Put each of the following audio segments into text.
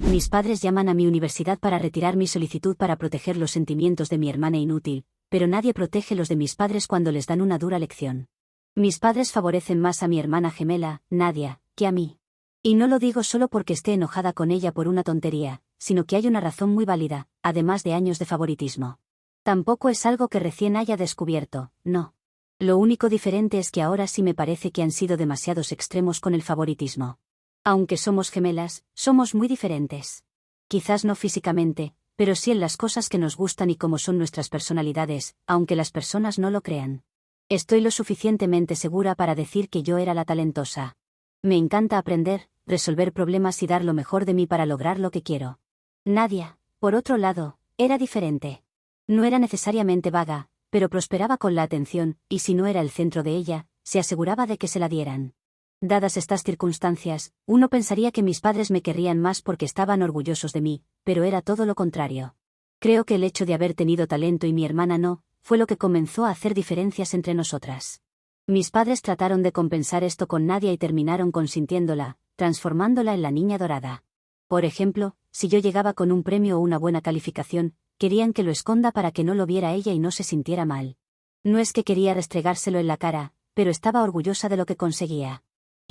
Mis padres llaman a mi universidad para retirar mi solicitud para proteger los sentimientos de mi hermana inútil, pero nadie protege los de mis padres cuando les dan una dura lección. Mis padres favorecen más a mi hermana gemela, Nadia, que a mí. Y no lo digo solo porque esté enojada con ella por una tontería, sino que hay una razón muy válida, además de años de favoritismo. Tampoco es algo que recién haya descubierto, no. Lo único diferente es que ahora sí me parece que han sido demasiados extremos con el favoritismo. Aunque somos gemelas, somos muy diferentes. Quizás no físicamente, pero sí en las cosas que nos gustan y cómo son nuestras personalidades, aunque las personas no lo crean. Estoy lo suficientemente segura para decir que yo era la talentosa. Me encanta aprender, resolver problemas y dar lo mejor de mí para lograr lo que quiero. Nadia, por otro lado, era diferente. No era necesariamente vaga, pero prosperaba con la atención, y si no era el centro de ella, se aseguraba de que se la dieran. Dadas estas circunstancias, uno pensaría que mis padres me querrían más porque estaban orgullosos de mí, pero era todo lo contrario. Creo que el hecho de haber tenido talento y mi hermana no, fue lo que comenzó a hacer diferencias entre nosotras. Mis padres trataron de compensar esto con Nadia y terminaron consintiéndola, transformándola en la niña dorada. Por ejemplo, si yo llegaba con un premio o una buena calificación, querían que lo esconda para que no lo viera ella y no se sintiera mal. No es que quería restregárselo en la cara, pero estaba orgullosa de lo que conseguía.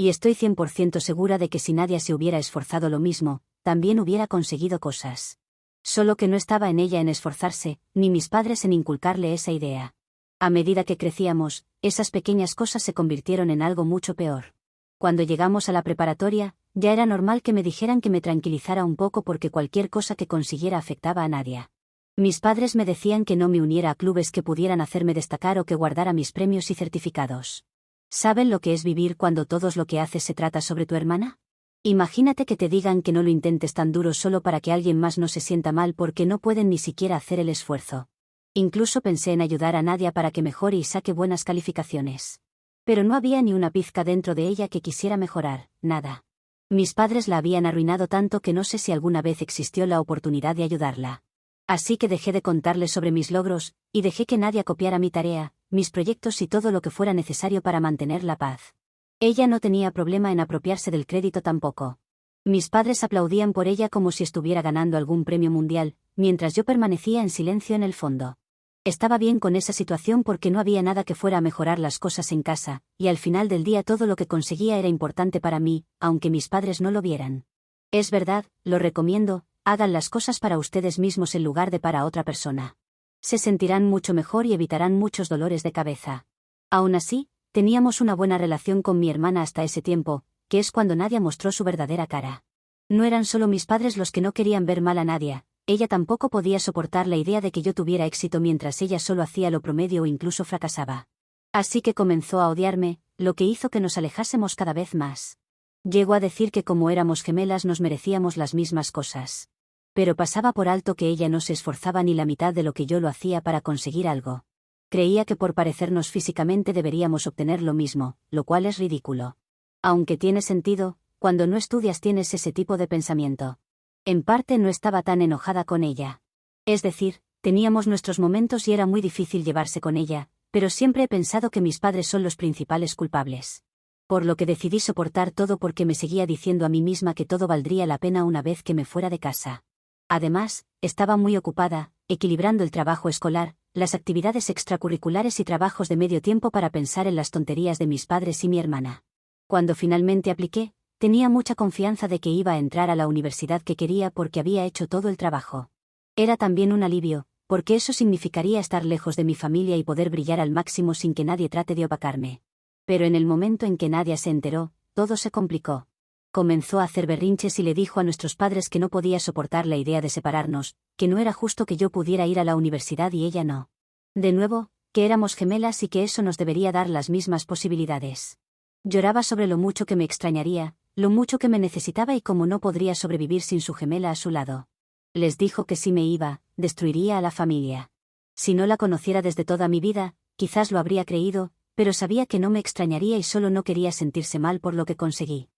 Y estoy 100% segura de que si Nadia se hubiera esforzado lo mismo, también hubiera conseguido cosas. Solo que no estaba en ella en esforzarse, ni mis padres en inculcarle esa idea. A medida que crecíamos, esas pequeñas cosas se convirtieron en algo mucho peor. Cuando llegamos a la preparatoria, ya era normal que me dijeran que me tranquilizara un poco porque cualquier cosa que consiguiera afectaba a Nadia. Mis padres me decían que no me uniera a clubes que pudieran hacerme destacar o que guardara mis premios y certificados. ¿Saben lo que es vivir cuando todo lo que haces se trata sobre tu hermana? Imagínate que te digan que no lo intentes tan duro solo para que alguien más no se sienta mal porque no pueden ni siquiera hacer el esfuerzo. Incluso pensé en ayudar a Nadia para que mejore y saque buenas calificaciones. Pero no había ni una pizca dentro de ella que quisiera mejorar, nada. Mis padres la habían arruinado tanto que no sé si alguna vez existió la oportunidad de ayudarla. Así que dejé de contarle sobre mis logros, y dejé que Nadia copiara mi tarea, mis proyectos y todo lo que fuera necesario para mantener la paz. Ella no tenía problema en apropiarse del crédito tampoco. Mis padres aplaudían por ella como si estuviera ganando algún premio mundial, mientras yo permanecía en silencio en el fondo. Estaba bien con esa situación porque no había nada que fuera a mejorar las cosas en casa, y al final del día todo lo que conseguía era importante para mí, aunque mis padres no lo vieran. Es verdad, lo recomiendo, hagan las cosas para ustedes mismos en lugar de para otra persona. Se sentirán mucho mejor y evitarán muchos dolores de cabeza. Aún así, teníamos una buena relación con mi hermana hasta ese tiempo, que es cuando Nadia mostró su verdadera cara. No eran solo mis padres los que no querían ver mal a Nadia, ella tampoco podía soportar la idea de que yo tuviera éxito mientras ella solo hacía lo promedio o incluso fracasaba. Así que comenzó a odiarme, lo que hizo que nos alejásemos cada vez más. Llegó a decir que como éramos gemelas nos merecíamos las mismas cosas. Pero pasaba por alto que ella no se esforzaba ni la mitad de lo que yo lo hacía para conseguir algo. Creía que por parecernos físicamente deberíamos obtener lo mismo, lo cual es ridículo. Aunque tiene sentido, cuando no estudias tienes ese tipo de pensamiento. En parte no estaba tan enojada con ella. Es decir, teníamos nuestros momentos y era muy difícil llevarse con ella, pero siempre he pensado que mis padres son los principales culpables. Por lo que decidí soportar todo porque me seguía diciendo a mí misma que todo valdría la pena una vez que me fuera de casa. Además, estaba muy ocupada, equilibrando el trabajo escolar, las actividades extracurriculares y trabajos de medio tiempo para pensar en las tonterías de mis padres y mi hermana. Cuando finalmente apliqué, tenía mucha confianza de que iba a entrar a la universidad que quería porque había hecho todo el trabajo. Era también un alivio, porque eso significaría estar lejos de mi familia y poder brillar al máximo sin que nadie trate de opacarme. Pero en el momento en que Nadia se enteró, todo se complicó. Comenzó a hacer berrinches y le dijo a nuestros padres que no podía soportar la idea de separarnos, que no era justo que yo pudiera ir a la universidad y ella no. De nuevo, que éramos gemelas y que eso nos debería dar las mismas posibilidades. Lloraba sobre lo mucho que me extrañaría, lo mucho que me necesitaba y cómo no podría sobrevivir sin su gemela a su lado. Les dijo que si me iba, destruiría a la familia. Si no la conociera desde toda mi vida, quizás lo habría creído, pero sabía que no me extrañaría y solo no quería sentirse mal por lo que conseguí.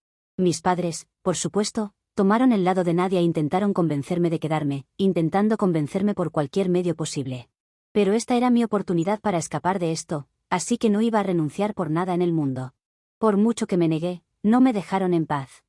Mis padres, por supuesto, tomaron el lado de Nadia e intentaron convencerme de quedarme, intentando convencerme por cualquier medio posible. Pero esta era mi oportunidad para escapar de esto, así que no iba a renunciar por nada en el mundo. Por mucho que me negué, no me dejaron en paz.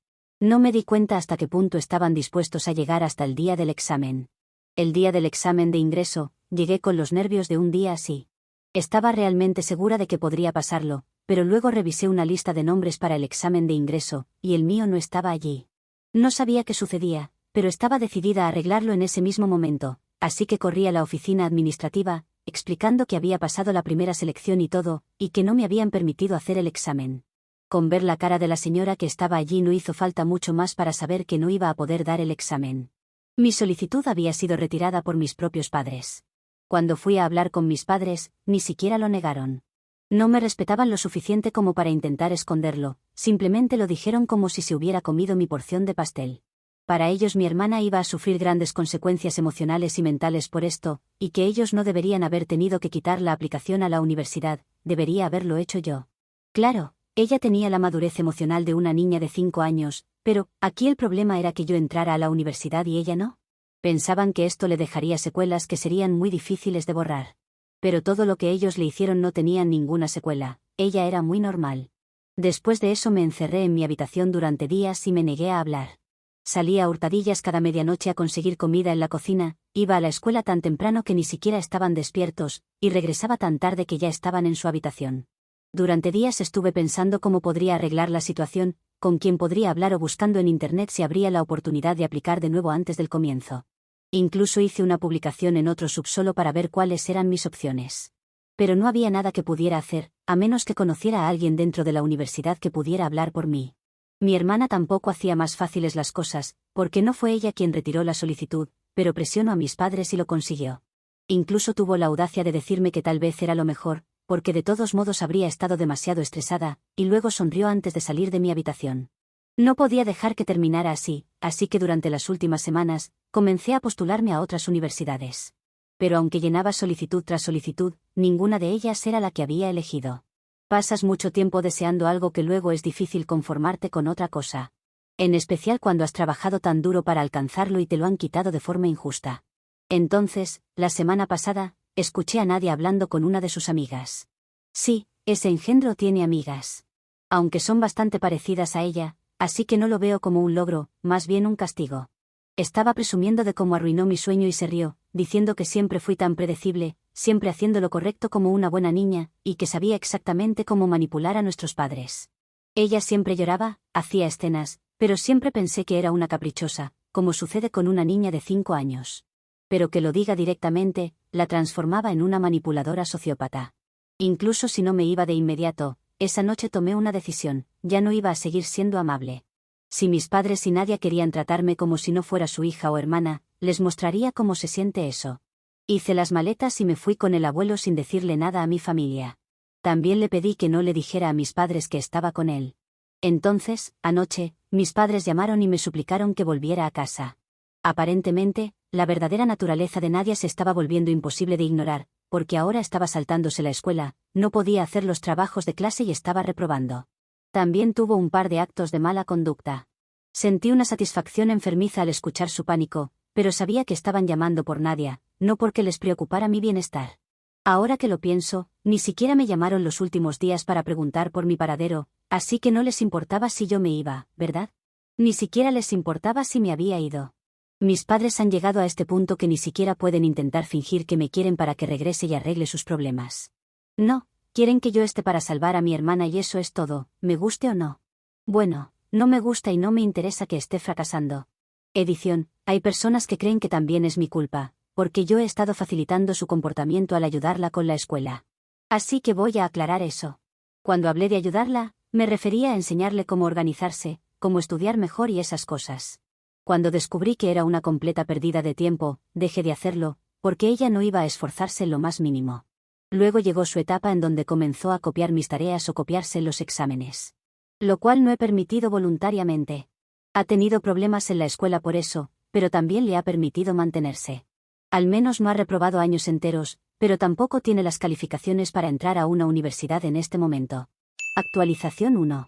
No me di cuenta hasta qué punto estaban dispuestos a llegar hasta el día del examen. El día del examen de ingreso, llegué con los nervios de un día así. Estaba realmente segura de que podría pasarlo, pero luego revisé una lista de nombres para el examen de ingreso, y el mío no estaba allí. No sabía qué sucedía, pero estaba decidida a arreglarlo en ese mismo momento, así que corrí a la oficina administrativa, explicando que había pasado la primera selección y todo, y que no me habían permitido hacer el examen. Con ver la cara de la señora que estaba allí no hizo falta mucho más para saber que no iba a poder dar el examen. Mi solicitud había sido retirada por mis propios padres. Cuando fui a hablar con mis padres, ni siquiera lo negaron. No me respetaban lo suficiente como para intentar esconderlo, simplemente lo dijeron como si se hubiera comido mi porción de pastel. Para ellos mi hermana iba a sufrir grandes consecuencias emocionales y mentales por esto, y que ellos no deberían haber tenido que quitar la aplicación a la universidad, debería haberlo hecho yo. Claro, ella tenía la madurez emocional de una niña de 5 años, pero, aquí el problema era que yo entrara a la universidad y ella no. Pensaban que esto le dejaría secuelas que serían muy difíciles de borrar. Pero todo lo que ellos le hicieron no tenía ninguna secuela, ella era muy normal. Después de eso me encerré en mi habitación durante días y me negué a hablar. Salía a hurtadillas cada medianoche a conseguir comida en la cocina, iba a la escuela tan temprano que ni siquiera estaban despiertos, y regresaba tan tarde que ya estaban en su habitación. Durante días estuve pensando cómo podría arreglar la situación, con quién podría hablar o buscando en internet si habría la oportunidad de aplicar de nuevo antes del comienzo. Incluso hice una publicación en otro subsolo para ver cuáles eran mis opciones. Pero no había nada que pudiera hacer, a menos que conociera a alguien dentro de la universidad que pudiera hablar por mí. Mi hermana tampoco hacía más fáciles las cosas, porque no fue ella quien retiró la solicitud, pero presionó a mis padres y lo consiguió. Incluso tuvo la audacia de decirme que tal vez era lo mejor, porque de todos modos habría estado demasiado estresada, y luego sonrió antes de salir de mi habitación. No podía dejar que terminara así que durante las últimas semanas, comencé a postularme a otras universidades. Pero aunque llenaba solicitud tras solicitud, ninguna de ellas era la que había elegido. Pasas mucho tiempo deseando algo que luego es difícil conformarte con otra cosa. En especial cuando has trabajado tan duro para alcanzarlo y te lo han quitado de forma injusta. Entonces, la semana pasada, escuché a Nadia hablando con una de sus amigas. Sí, ese engendro tiene amigas. Aunque son bastante parecidas a ella, así que no lo veo como un logro, más bien un castigo. Estaba presumiendo de cómo arruinó mi sueño y se rió, diciendo que siempre fui tan predecible, siempre haciendo lo correcto como una buena niña, y que sabía exactamente cómo manipular a nuestros padres. Ella siempre lloraba, hacía escenas, pero siempre pensé que era una caprichosa, como sucede con una niña de 5 años. Pero que lo diga directamente, la transformaba en una manipuladora sociópata. Incluso si no me iba de inmediato, esa noche tomé una decisión, ya no iba a seguir siendo amable. Si mis padres y Nadia querían tratarme como si no fuera su hija o hermana, les mostraría cómo se siente eso. Hice las maletas y me fui con el abuelo sin decirle nada a mi familia. También le pedí que no le dijera a mis padres que estaba con él. Entonces, anoche, mis padres llamaron y me suplicaron que volviera a casa. Aparentemente, la verdadera naturaleza de Nadia se estaba volviendo imposible de ignorar, porque ahora estaba saltándose la escuela, no podía hacer los trabajos de clase y estaba reprobando. También tuvo un par de actos de mala conducta. Sentí una satisfacción enfermiza al escuchar su pánico, pero sabía que estaban llamando por Nadia, no porque les preocupara mi bienestar. Ahora que lo pienso, ni siquiera me llamaron los últimos días para preguntar por mi paradero, así que no les importaba si yo me iba, ¿verdad? Ni siquiera les importaba si me había ido. Mis padres han llegado a este punto que ni siquiera pueden intentar fingir que me quieren para que regrese y arregle sus problemas. No, quieren que yo esté para salvar a mi hermana y eso es todo, me guste o no. Bueno, no me gusta y no me interesa que esté fracasando. Edición, hay personas que creen que también es mi culpa, porque yo he estado facilitando su comportamiento al ayudarla con la escuela. Así que voy a aclarar eso. Cuando hablé de ayudarla, me refería a enseñarle cómo organizarse, cómo estudiar mejor y esas cosas. Cuando descubrí que era una completa pérdida de tiempo, dejé de hacerlo, porque ella no iba a esforzarse en lo más mínimo. Luego llegó su etapa en donde comenzó a copiar mis tareas o copiarse los exámenes. Lo cual no he permitido voluntariamente. Ha tenido problemas en la escuela por eso, pero también le ha permitido mantenerse. Al menos no ha reprobado años enteros, pero tampoco tiene las calificaciones para entrar a una universidad en este momento. Actualización 1.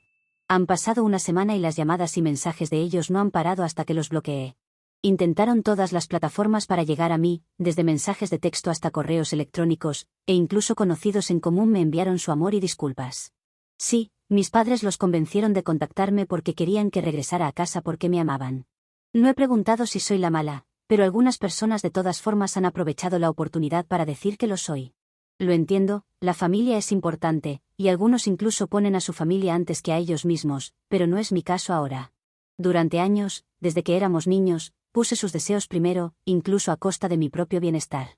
Han pasado una semana y las llamadas y mensajes de ellos no han parado hasta que los bloqueé. Intentaron todas las plataformas para llegar a mí, desde mensajes de texto hasta correos electrónicos, e incluso conocidos en común me enviaron su amor y disculpas. Sí, mis padres los convencieron de contactarme porque querían que regresara a casa porque me amaban. No he preguntado si soy la mala, pero algunas personas de todas formas han aprovechado la oportunidad para decir que lo soy. Lo entiendo, la familia es importante, y algunos incluso ponen a su familia antes que a ellos mismos, pero no es mi caso ahora. Durante años, desde que éramos niños, puse sus deseos primero, incluso a costa de mi propio bienestar.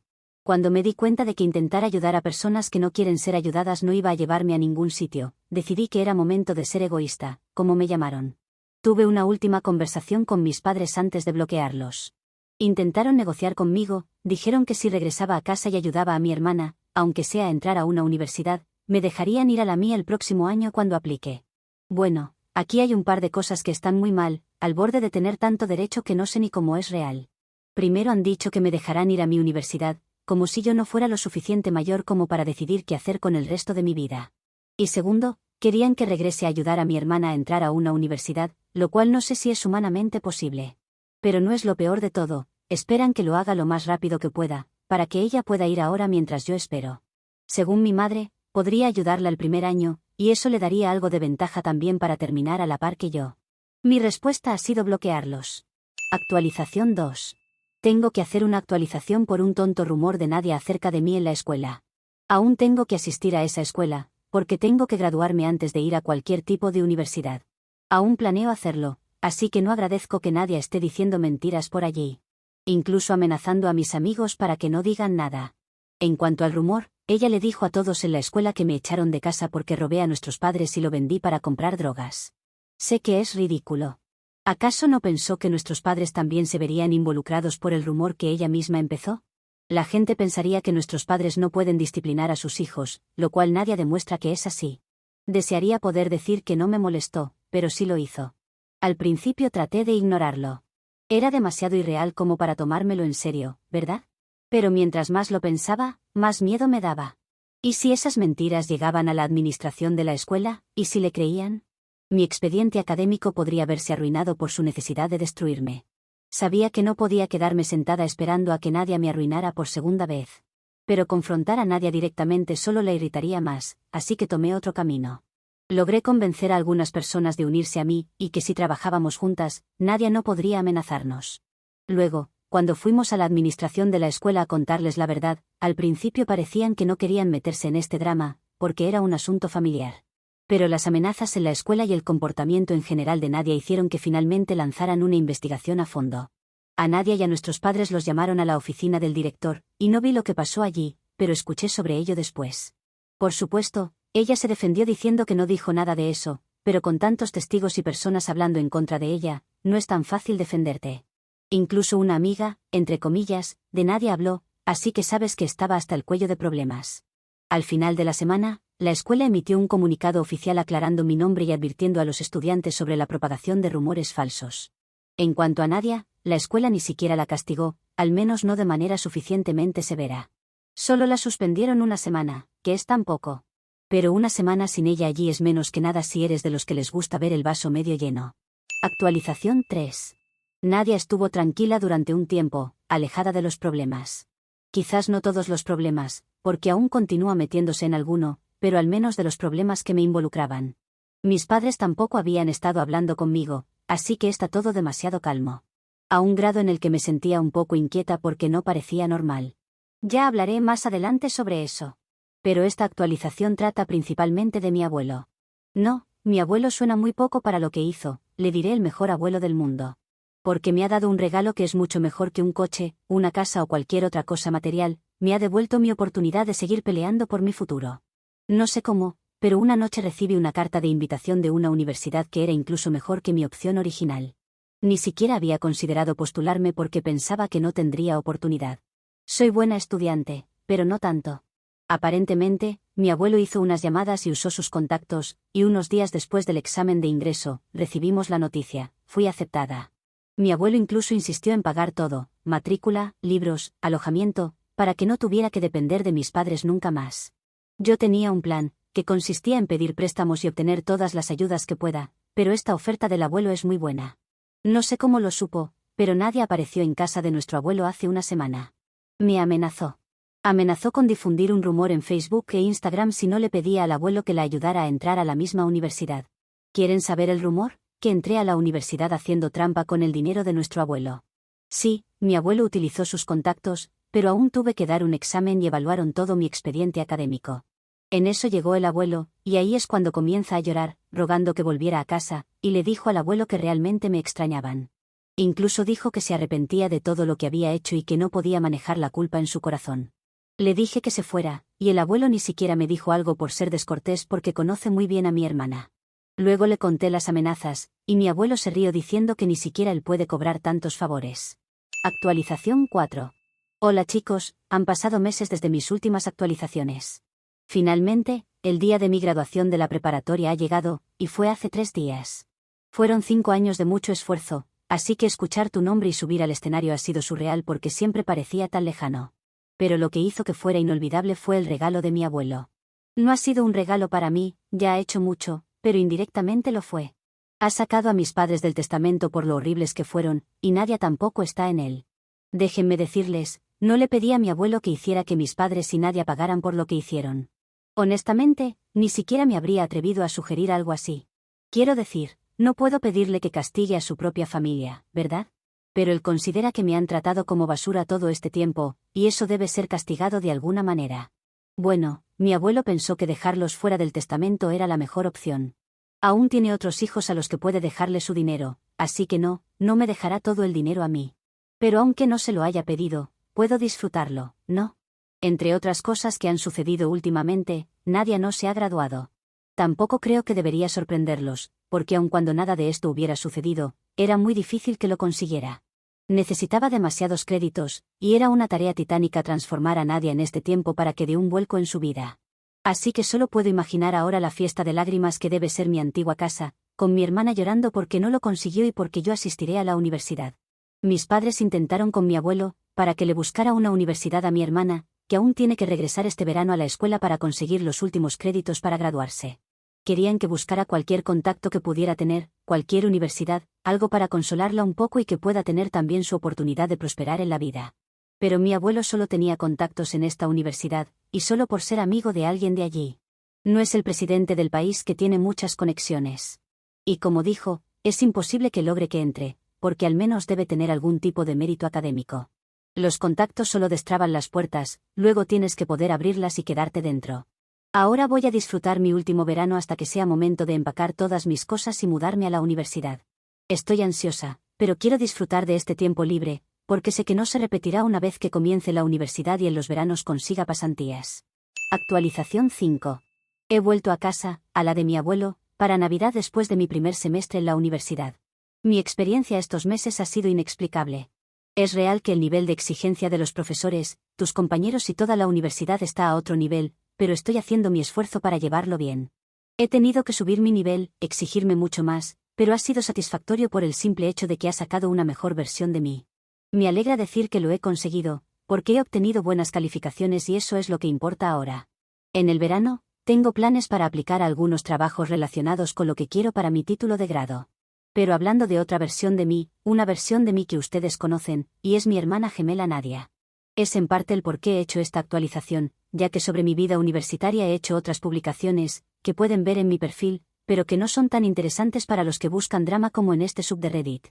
Cuando me di cuenta de que intentar ayudar a personas que no quieren ser ayudadas no iba a llevarme a ningún sitio, decidí que era momento de ser egoísta, como me llamaron. Tuve una última conversación con mis padres antes de bloquearlos. Intentaron negociar conmigo, dijeron que si regresaba a casa y ayudaba a mi hermana, aunque sea a entrar a una universidad, me dejarían ir a la mía el próximo año cuando aplique. Bueno, aquí hay un par de cosas que están muy mal, al borde de tener tanto derecho que no sé ni cómo es real. Primero han dicho que me dejarán ir a mi universidad, como si yo no fuera lo suficiente mayor como para decidir qué hacer con el resto de mi vida. Y segundo, querían que regrese a ayudar a mi hermana a entrar a una universidad, lo cual no sé si es humanamente posible. Pero no es lo peor de todo, esperan que lo haga lo más rápido que pueda, para que ella pueda ir ahora mientras yo espero. Según mi madre, podría ayudarla el primer año, y eso le daría algo de ventaja también para terminar a la par que yo. Mi respuesta ha sido bloquearlos. Actualización 2. Tengo que hacer una actualización por un tonto rumor de Nadia acerca de mí en la escuela. Aún tengo que asistir a esa escuela, porque tengo que graduarme antes de ir a cualquier tipo de universidad. Aún planeo hacerlo, así que no agradezco que Nadia esté diciendo mentiras por allí. Incluso amenazando a mis amigos para que no digan nada. En cuanto al rumor, ella le dijo a todos en la escuela que me echaron de casa porque robé a nuestros padres y lo vendí para comprar drogas. Sé que es ridículo. ¿Acaso no pensó que nuestros padres también se verían involucrados por el rumor que ella misma empezó? La gente pensaría que nuestros padres no pueden disciplinar a sus hijos, lo cual Nadia demuestra que es así. Desearía poder decir que no me molestó, pero sí lo hizo. Al principio traté de ignorarlo. Era demasiado irreal como para tomármelo en serio, ¿verdad? Pero mientras más lo pensaba, más miedo me daba. ¿Y si esas mentiras llegaban a la administración de la escuela, y si le creían? Mi expediente académico podría verse arruinado por su necesidad de destruirme. Sabía que no podía quedarme sentada esperando a que Nadia me arruinara por segunda vez. Pero confrontar a Nadia directamente solo la irritaría más, así que tomé otro camino. Logré convencer a algunas personas de unirse a mí, y que si trabajábamos juntas, Nadia no podría amenazarnos. Luego, cuando fuimos a la administración de la escuela a contarles la verdad, al principio parecían que no querían meterse en este drama, porque era un asunto familiar. Pero las amenazas en la escuela y el comportamiento en general de Nadia hicieron que finalmente lanzaran una investigación a fondo. A Nadia y a nuestros padres los llamaron a la oficina del director, y no vi lo que pasó allí, pero escuché sobre ello después. Por supuesto, ella se defendió diciendo que no dijo nada de eso, pero con tantos testigos y personas hablando en contra de ella, no es tan fácil defenderte. Incluso una amiga, entre comillas, de Nadia habló, así que sabes que estaba hasta el cuello de problemas. Al final de la semana, la escuela emitió un comunicado oficial aclarando mi nombre y advirtiendo a los estudiantes sobre la propagación de rumores falsos. En cuanto a Nadia, la escuela ni siquiera la castigó, al menos no de manera suficientemente severa. Solo la suspendieron una semana, que es tan poco. Pero una semana sin ella allí es menos que nada si eres de los que les gusta ver el vaso medio lleno. Actualización 3. Nadia estuvo tranquila durante un tiempo, alejada de los problemas. Quizás no todos los problemas, porque aún continúa metiéndose en alguno, pero al menos de los problemas que me involucraban. Mis padres tampoco habían estado hablando conmigo, así que está todo demasiado calmo. A un grado en el que me sentía un poco inquieta porque no parecía normal. Ya hablaré más adelante sobre eso. Pero esta actualización trata principalmente de mi abuelo. No, mi abuelo suena muy poco para lo que hizo, le diré el mejor abuelo del mundo. Porque me ha dado un regalo que es mucho mejor que un coche, una casa o cualquier otra cosa material, me ha devuelto mi oportunidad de seguir peleando por mi futuro. No sé cómo, pero una noche recibí una carta de invitación de una universidad que era incluso mejor que mi opción original. Ni siquiera había considerado postularme porque pensaba que no tendría oportunidad. Soy buena estudiante, pero no tanto. Aparentemente, mi abuelo hizo unas llamadas y usó sus contactos, y unos días después del examen de ingreso, recibimos la noticia, fui aceptada. Mi abuelo incluso insistió en pagar todo, matrícula, libros, alojamiento, para que no tuviera que depender de mis padres nunca más. Yo tenía un plan, que consistía en pedir préstamos y obtener todas las ayudas que pueda, pero esta oferta del abuelo es muy buena. No sé cómo lo supo, pero nadie apareció en casa de nuestro abuelo hace una semana. Me amenazó. Amenazó con difundir un rumor en Facebook e Instagram si no le pedía al abuelo que la ayudara a entrar a la misma universidad. ¿Quieren saber el rumor? Que entré a la universidad haciendo trampa con el dinero de nuestro abuelo. Sí, mi abuelo utilizó sus contactos, pero aún tuve que dar un examen y evaluaron todo mi expediente académico. En eso llegó el abuelo, y ahí es cuando comienza a llorar, rogando que volviera a casa, y le dijo al abuelo que realmente me extrañaban. Incluso dijo que se arrepentía de todo lo que había hecho y que no podía manejar la culpa en su corazón. Le dije que se fuera, y el abuelo ni siquiera me dijo algo por ser descortés porque conoce muy bien a mi hermana. Luego le conté las amenazas, y mi abuelo se rió diciendo que ni siquiera él puede cobrar tantos favores. Actualización 4. Hola chicos, han pasado meses desde mis últimas actualizaciones. Finalmente, el día de mi graduación de la preparatoria ha llegado, y fue hace 3 días. Fueron 5 años de mucho esfuerzo, así que escuchar tu nombre y subir al escenario ha sido surreal porque siempre parecía tan lejano. Pero lo que hizo que fuera inolvidable fue el regalo de mi abuelo. No ha sido un regalo para mí, ya ha hecho mucho, pero indirectamente lo fue. Ha sacado a mis padres del testamento por lo horribles que fueron, y Nadia tampoco está en él. Déjenme decirles, no le pedí a mi abuelo que hiciera que mis padres y Nadia pagaran por lo que hicieron. Honestamente, ni siquiera me habría atrevido a sugerir algo así. Quiero decir, no puedo pedirle que castigue a su propia familia, ¿verdad? Pero él considera que me han tratado como basura todo este tiempo, y eso debe ser castigado de alguna manera. Bueno, mi abuelo pensó que dejarlos fuera del testamento era la mejor opción. Aún tiene otros hijos a los que puede dejarle su dinero, así que no me dejará todo el dinero a mí. Pero aunque no se lo haya pedido, puedo disfrutarlo, ¿no? Entre otras cosas que han sucedido últimamente, Nadia no se ha graduado. Tampoco creo que debería sorprenderlos, porque aun cuando nada de esto hubiera sucedido, era muy difícil que lo consiguiera. Necesitaba demasiados créditos, y era una tarea titánica transformar a Nadia en este tiempo para que dé un vuelco en su vida. Así que solo puedo imaginar ahora la fiesta de lágrimas que debe ser mi antigua casa, con mi hermana llorando porque no lo consiguió y porque yo asistiré a la universidad. Mis padres intentaron con mi abuelo, para que le buscara una universidad a mi hermana, que aún tiene que regresar este verano a la escuela para conseguir los últimos créditos para graduarse. Querían que buscara cualquier contacto que pudiera tener, cualquier universidad, algo para consolarla un poco y que pueda tener también su oportunidad de prosperar en la vida. Pero mi abuelo solo tenía contactos en esta universidad, y solo por ser amigo de alguien de allí. No es el presidente del país que tiene muchas conexiones. Y como dijo, es imposible que logre que entre, porque al menos debe tener algún tipo de mérito académico. Los contactos solo destraban las puertas, luego tienes que poder abrirlas y quedarte dentro. Ahora voy a disfrutar mi último verano hasta que sea momento de empacar todas mis cosas y mudarme a la universidad. Estoy ansiosa, pero quiero disfrutar de este tiempo libre, porque sé que no se repetirá una vez que comience la universidad y en los veranos consiga pasantías. Actualización 5. He vuelto a casa, a la de mi abuelo, para Navidad después de mi primer semestre en la universidad. Mi experiencia estos meses ha sido inexplicable. Es real que el nivel de exigencia de los profesores, tus compañeros y toda la universidad está a otro nivel, pero estoy haciendo mi esfuerzo para llevarlo bien. He tenido que subir mi nivel, exigirme mucho más, pero ha sido satisfactorio por el simple hecho de que ha sacado una mejor versión de mí. Me alegra decir que lo he conseguido, porque he obtenido buenas calificaciones y eso es lo que importa ahora. En el verano, tengo planes para aplicar a algunos trabajos relacionados con lo que quiero para mi título de grado. Pero hablando de otra versión de mí, una versión de mí que ustedes conocen, y es mi hermana gemela Nadia. Es en parte el por qué he hecho esta actualización, ya que sobre mi vida universitaria he hecho otras publicaciones, que pueden ver en mi perfil, pero que no son tan interesantes para los que buscan drama como en este sub de Reddit.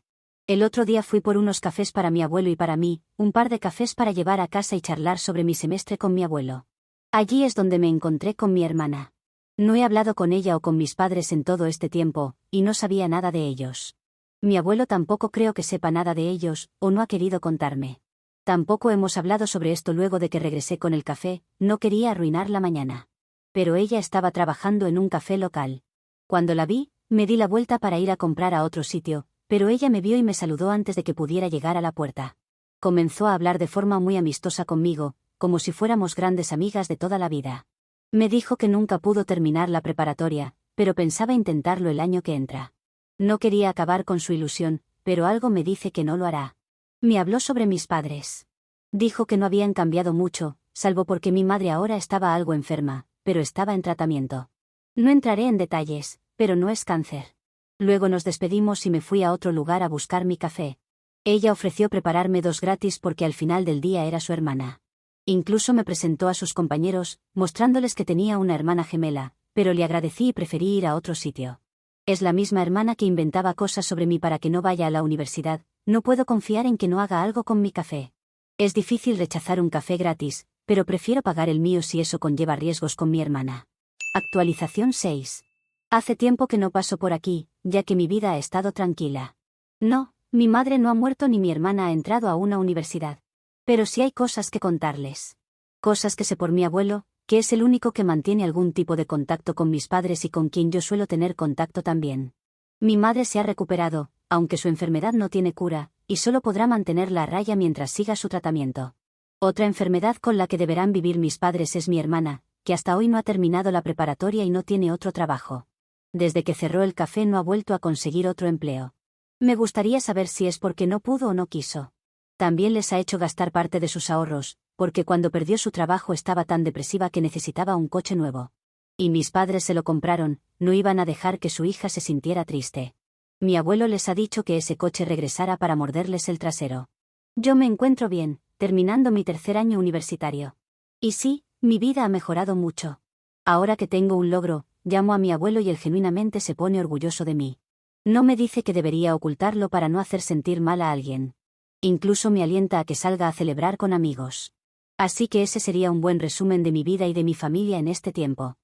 El otro día fui por unos cafés para mi abuelo y para mí, un par de cafés para llevar a casa y charlar sobre mi semestre con mi abuelo. Allí es donde me encontré con mi hermana. No he hablado con ella o con mis padres en todo este tiempo, y no sabía nada de ellos. Mi abuelo tampoco creo que sepa nada de ellos, o no ha querido contarme. Tampoco hemos hablado sobre esto luego de que regresé con el café, no quería arruinar la mañana. Pero ella estaba trabajando en un café local. Cuando la vi, me di la vuelta para ir a comprar a otro sitio, pero ella me vio y me saludó antes de que pudiera llegar a la puerta. Comenzó a hablar de forma muy amistosa conmigo, como si fuéramos grandes amigas de toda la vida. Me dijo que nunca pudo terminar la preparatoria, pero pensaba intentarlo el año que entra. No quería acabar con su ilusión, pero algo me dice que no lo hará. Me habló sobre mis padres. Dijo que no habían cambiado mucho, salvo porque mi madre ahora estaba algo enferma, pero estaba en tratamiento. No entraré en detalles, pero no es cáncer. Luego nos despedimos y me fui a otro lugar a buscar mi café. Ella ofreció prepararme 2 gratis porque al final del día era su hermana. Incluso me presentó a sus compañeros, mostrándoles que tenía una hermana gemela, pero le agradecí y preferí ir a otro sitio. Es la misma hermana que inventaba cosas sobre mí para que no vaya a la universidad, no puedo confiar en que no haga algo con mi café. Es difícil rechazar un café gratis, pero prefiero pagar el mío si eso conlleva riesgos con mi hermana. Actualización 6. Hace tiempo que no paso por aquí, ya que mi vida ha estado tranquila. No, mi madre no ha muerto ni mi hermana ha entrado a una universidad. Pero sí hay cosas que contarles. Cosas que sé por mi abuelo, que es el único que mantiene algún tipo de contacto con mis padres y con quien yo suelo tener contacto también. Mi madre se ha recuperado, aunque su enfermedad no tiene cura, y solo podrá mantenerla a raya mientras siga su tratamiento. Otra enfermedad con la que deberán vivir mis padres es mi hermana, que hasta hoy no ha terminado la preparatoria y no tiene otro trabajo. Desde que cerró el café no ha vuelto a conseguir otro empleo. Me gustaría saber si es porque no pudo o no quiso. También les ha hecho gastar parte de sus ahorros, porque cuando perdió su trabajo estaba tan depresiva que necesitaba un coche nuevo. Y mis padres se lo compraron, no iban a dejar que su hija se sintiera triste. Mi abuelo les ha dicho que ese coche regresara para morderles el trasero. Yo me encuentro bien, terminando mi tercer año universitario. Y sí, mi vida ha mejorado mucho. Ahora que tengo un logro, llamo a mi abuelo y él genuinamente se pone orgulloso de mí. No me dice que debería ocultarlo para no hacer sentir mal a alguien. Incluso me alienta a que salga a celebrar con amigos. Así que ese sería un buen resumen de mi vida y de mi familia en este tiempo.